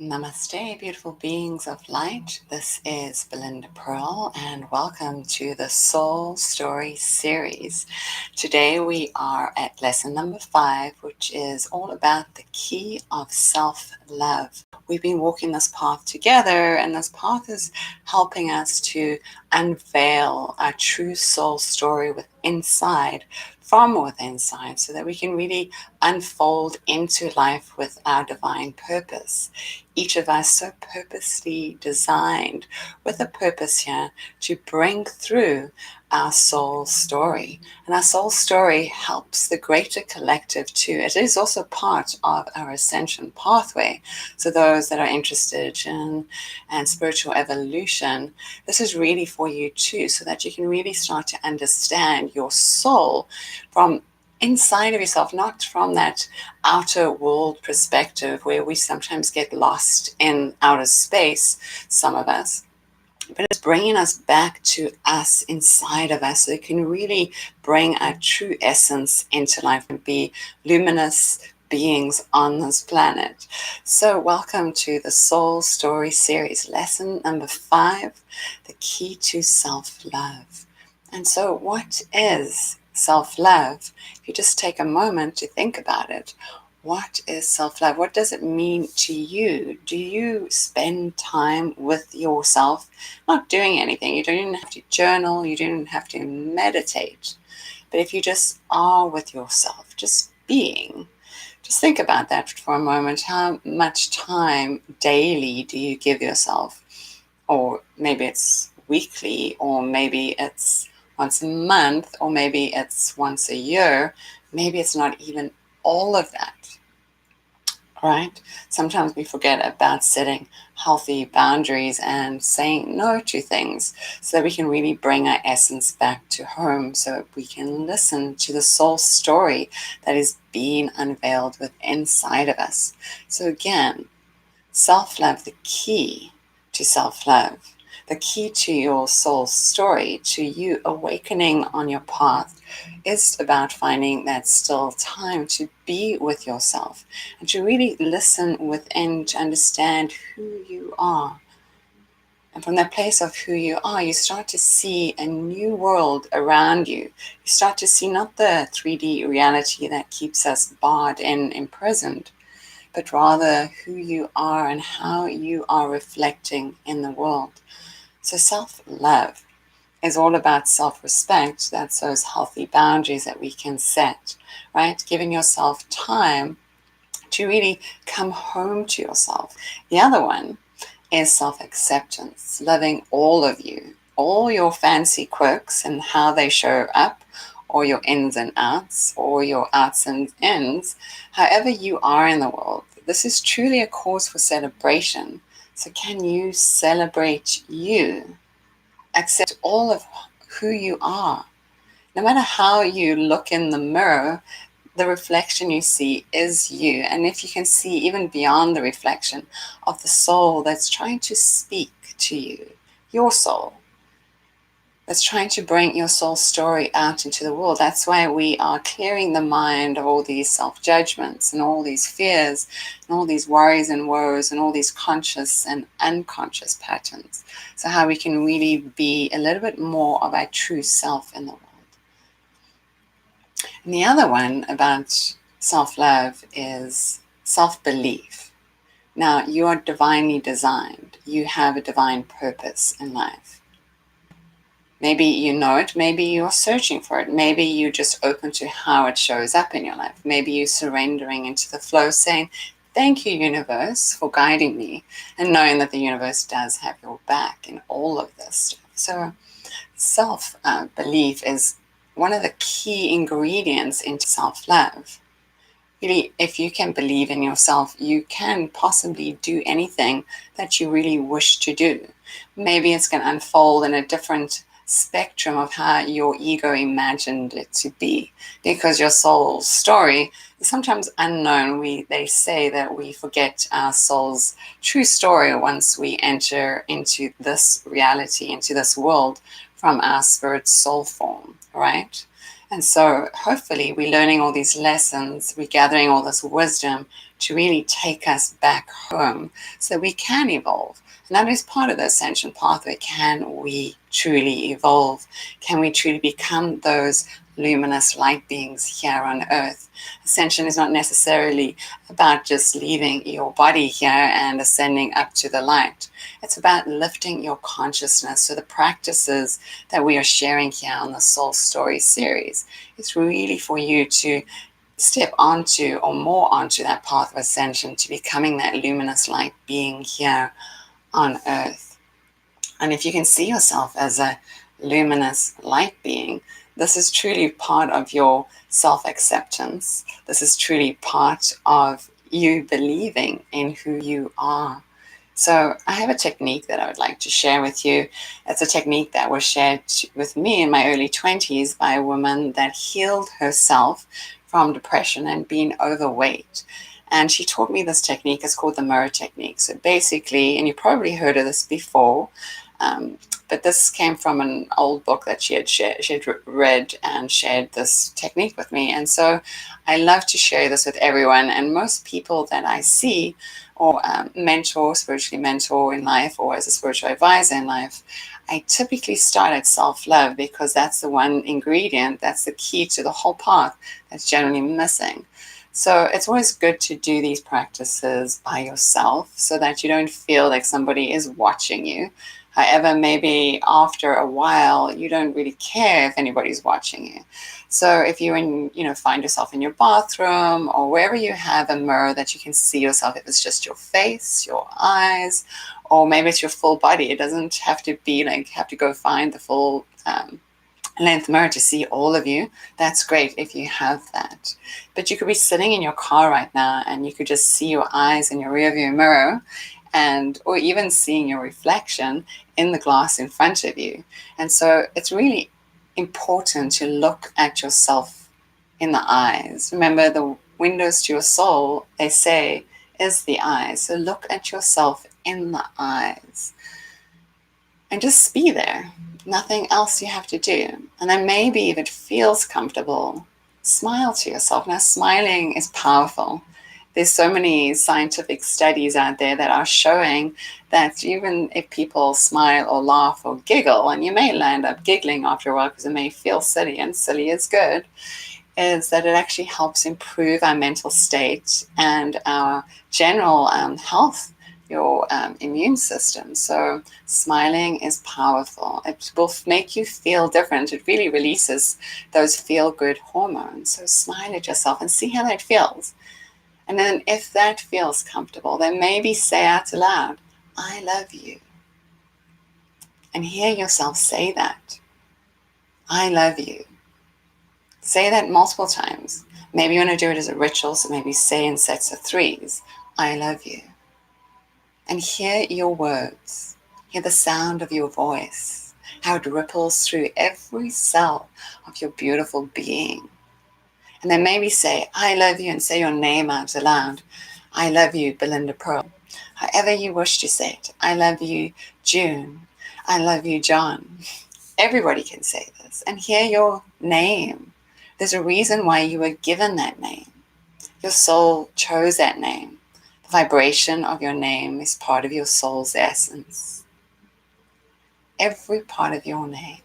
Namaste, beautiful beings of light. This is Belinda Pearl, and welcome to the Soul Story series. Today we are at lesson number 5, which is all about the key of self-love. We've been walking this path together, and this path is helping us to unveil our true soul story from within inside, so that we can really unfold into life with our divine purpose. Each of us so purposely designed with a purpose here to bring through our soul story. And our soul story helps the greater collective too. It is also part of our ascension pathway. So those that are interested in spiritual evolution, this is really for you too, so that you can really start to understand your soul from inside of yourself, not from that outer world perspective where we sometimes get lost in outer space, some of us. But it's bringing us back to us inside of us, so it can really bring our true essence into life and be luminous beings on this planet. So welcome to the Soul Story series, lesson number 5, the key to self-love. And so what is self-love? If you just take a moment to think about it, what is self-love? What does it mean to you? Do you spend time with yourself, not doing anything? You don't even have to journal, you don't have to meditate. But if you just are with yourself, just being, just think about that for a moment. How much time daily do you give yourself? Or maybe it's weekly, or maybe it's once a month, or maybe it's once a year. Maybe it's not even all of that, right? Sometimes we forget about setting healthy boundaries and saying no to things, so that we can really bring our essence back to home, so we can listen to the soul story that is being unveiled within inside of us. So again, self-love, the key to self-love, the key to your soul story, to you awakening on your path, is about finding that still time to be with yourself and to really listen within, to understand who you are. And from that place of who you are, you start to see a new world around you. You start to see not the 3D reality that keeps us barred and imprisoned, but rather who you are and how you are reflecting in the world. So self-love is all about self-respect. That's those healthy boundaries that we can set, right? Giving yourself time to really come home to yourself. The other one is self-acceptance, loving all of you, all your fancy quirks and how they show up, or your ins and outs, or your outs and ins, however you are in the world. This is truly a cause for celebration. So can you celebrate you? Accept all of who you are. No matter how you look in the mirror, the reflection you see is you. And if you can see even beyond the reflection of the soul that's trying to speak to you, your soul, that's trying to bring your soul story out into the world. That's why we are clearing the mind of all these self-judgments and all these fears and all these worries and woes and all these conscious and unconscious patterns. So how we can really be a little bit more of our true self in the world. And the other one about self-love is self-belief. Now, you are divinely designed. You have a divine purpose in life. Maybe you know it, maybe you're searching for it, maybe you're just open to how it shows up in your life. Maybe you're surrendering into the flow, saying, thank you, universe, for guiding me, and knowing that the universe does have your back in all of this stuff. So self-belief is one of the key ingredients into self-love. Really, if you can believe in yourself, you can possibly do anything that you really wish to do. Maybe it's going to unfold in a different spectrum of how your ego imagined it to be, because your soul's story is sometimes unknown. They say that we forget our soul's true story once we enter into this reality, into this world, from our spirit soul form, right? And so hopefully we're learning all these lessons, we're gathering all this wisdom to really take us back home so we can evolve. And that is part of the ascension pathway. Can we truly evolve? Can we truly become those luminous light beings here on earth? Ascension is not necessarily about just leaving your body here and ascending up to the light. It's about lifting your consciousness. So the practices that we are sharing here on the Soul Story series is really for you to step onto or more onto that path of ascension, to becoming that luminous light being here on earth. And if you can see yourself as a luminous light being, this is truly part of your self-acceptance. This is truly part of you believing in who you are. So I have a technique that I would like to share with you. It's a technique that was shared with me in my early 20s by a woman that healed herself from depression and being overweight. And she taught me this technique. It's called the mirror technique. So basically, and you probably heard of this before, but this came from an old book that she had read and shared this technique with me. And so I love to share this with everyone. And most people that I see or spiritually mentor in life, or as a spiritual advisor in life, I typically start at self-love, because that's the one ingredient, that's the key to the whole path that's generally missing. So it's always good to do these practices by yourself so that you don't feel like somebody is watching you. However, maybe after a while, you don't really care if anybody's watching you. So if you find yourself in your bathroom or wherever you have a mirror that you can see yourself, if it's just your face, your eyes, or maybe it's your full body, it doesn't have to be like you have to go find the full length mirror to see all of you. That's great if you have that. But you could be sitting in your car right now and you could just see your eyes in your rearview mirror, or even seeing your reflection in the glass in front of you. And so it's really important to look at yourself in the eyes. Remember, the windows to your soul, they say, is the eyes. So look at yourself in the eyes and just be there. Nothing else you have to do. And then maybe if it feels comfortable, smile to yourself. Now, smiling is powerful. There's so many scientific studies out there that are showing that even if people smile or laugh or giggle, and you may land up giggling after a while because it may feel silly, and silly is good, is that it actually helps improve our mental state and our general health, your immune system. So smiling is powerful. It will make you feel different. It really releases those feel-good hormones. So smile at yourself and see how that feels. And then if that feels comfortable, then maybe say out loud, I love you. And hear yourself say that. I love you. Say that multiple times. Maybe you want to do it as a ritual, so maybe say in sets of 3s, I love you. And hear your words. Hear the sound of your voice, how it ripples through every cell of your beautiful being. And then maybe say, I love you, and say your name out loud. I love you, Belinda Pearl. However you wish to say it. I love you, June. I love you, John. Everybody can say this. And hear your name. There's a reason why you were given that name. Your soul chose that name. The vibration of your name is part of your soul's essence. Every part of your name.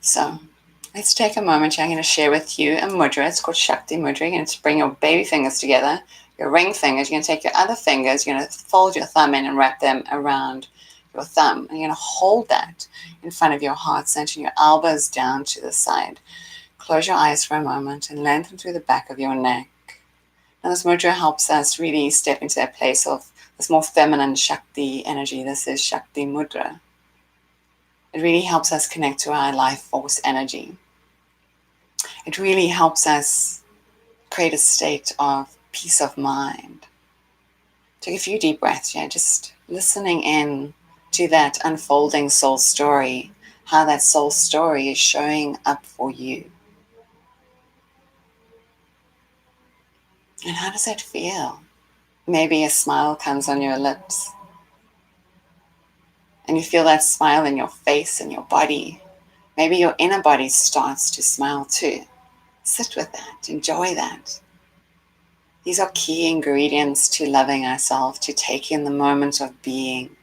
So let's take a moment. I'm going to share with you a mudra. It's called Shakti Mudra. You're going to bring your baby fingers together, your ring fingers. You're going to take your other fingers. You're going to fold your thumb in and wrap them around your thumb. And you're going to hold that in front of your heart center, your elbows down to the side. Close your eyes for a moment and lengthen through the back of your neck. Now this mudra helps us really step into that place of this more feminine Shakti energy. This is Shakti Mudra. It really helps us connect to our life force energy. It really helps us create a state of peace of mind. Take a few deep breaths, just listening in to that unfolding soul story, how that soul story is showing up for you. And how does that feel? Maybe a smile comes on your lips, and you feel that smile in your face and your body. Maybe your inner body starts to smile too. Sit with that, enjoy that. These are key ingredients to loving ourselves, to taking the moment of being.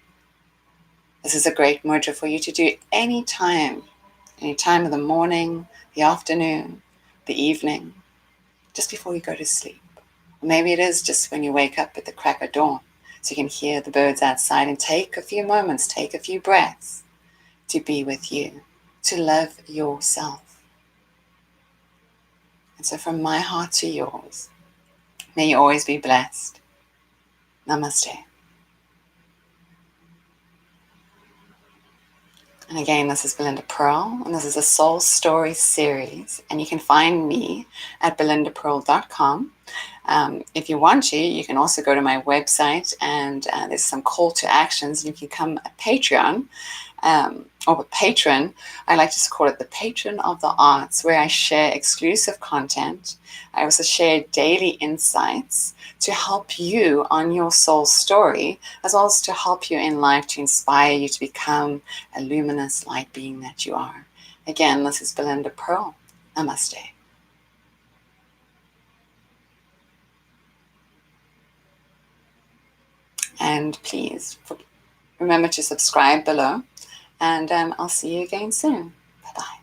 This is a great mudra for you to do any time of the morning, the afternoon, the evening, just before you go to sleep. Or maybe it is just when you wake up at the crack of dawn, so you can hear the birds outside and take a few moments, take a few breaths to be with you, to love yourself. And so from my heart to yours, may you always be blessed. Namaste. And again, this is Belinda Pearl, and this is a Soul Story series. And you can find me at belindapearl.com. If you want to, you can also go to my website, and there's some call to actions. You can become a Patreon, or a patron. I like to call it the patron of the arts, where I share exclusive content. I also share daily insights to help you on your soul story, as well as to help you in life, to inspire you to become a luminous light being that you are. Again, this is Belinda Pearl. Namaste. And please remember to subscribe below, and I'll see you again soon. Bye-bye.